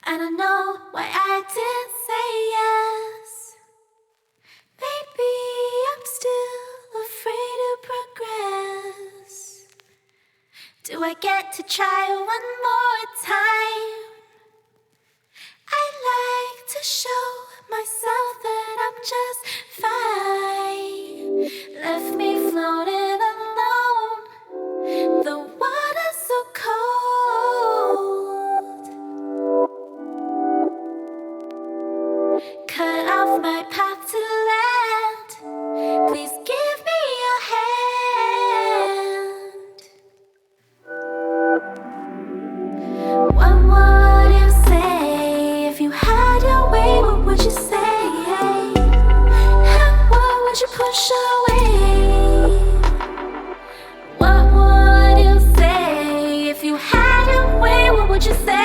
I don't know why I didn't say yes. Maybe I'm still afraid to progress. Do I get to try one more time? I like to show myself that I'm just fine. Left me floating alone. The water's so cold. Cut off my path to land. Please give me your hand. What would you say if you had your way? What would you say? And what would you push away? What would you say if you had your way? What would you say?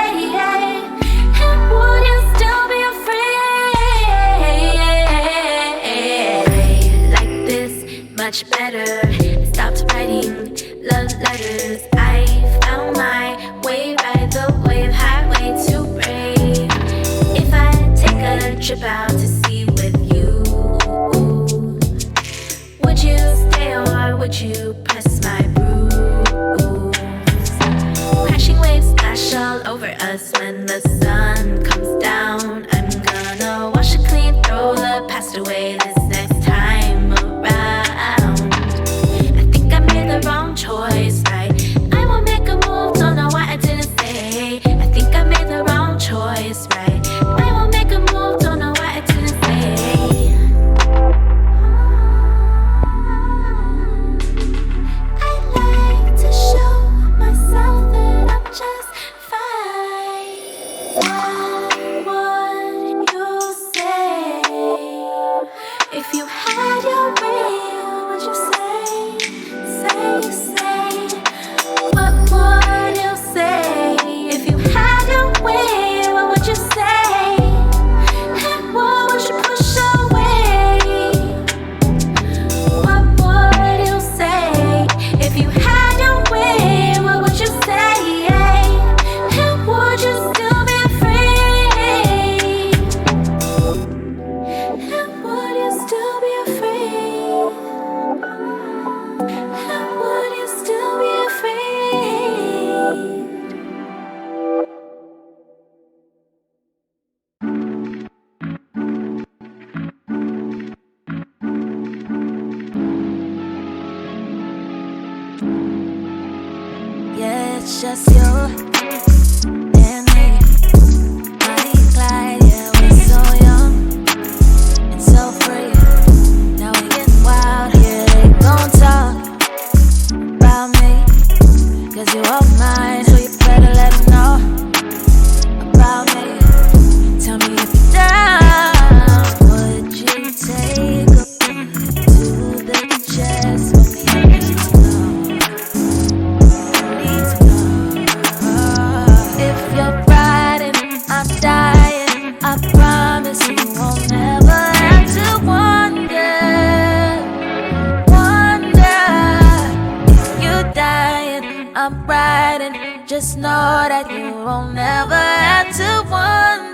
And would you still be afraid? Like this, much better. I stopped writing love letters. I found my way, ride the wave, highway to brave. If I take a trip out to sea with you, would you stay or would you press my bruise? Crashing waves splash all over us when the sun comes down. I'm gonna wash it clean, throw the past away this next time around. I think I made the wrong choice, right? I won't make a move, don't know why I didn't say. I think I made the wrong choice, right? I won't make a move, don't know why I didn't say. I like to show myself that I'm just fine. What would you say if you had your way? What would you say? Say. What would you say if you had your way? What would you say? And what would you push away? What would you say if you had your way? What would you say? And would you still be afraid? And would you still be afraid? And would you still be afraid? Yeah, it's just you and me. Bonnie and Clyde, yeah, we're so young and so free. Now we getting wild, yeah, they gon' talk about me. 'Cause you all mine, so you better let them know about me. Tell me if you're down. Would you take a to the chest for me? I need to know. If you're riding, I'm dying. I promise you won't never have to wonder. If you're dying, I'm riding. Just know that you won't never have to wonder.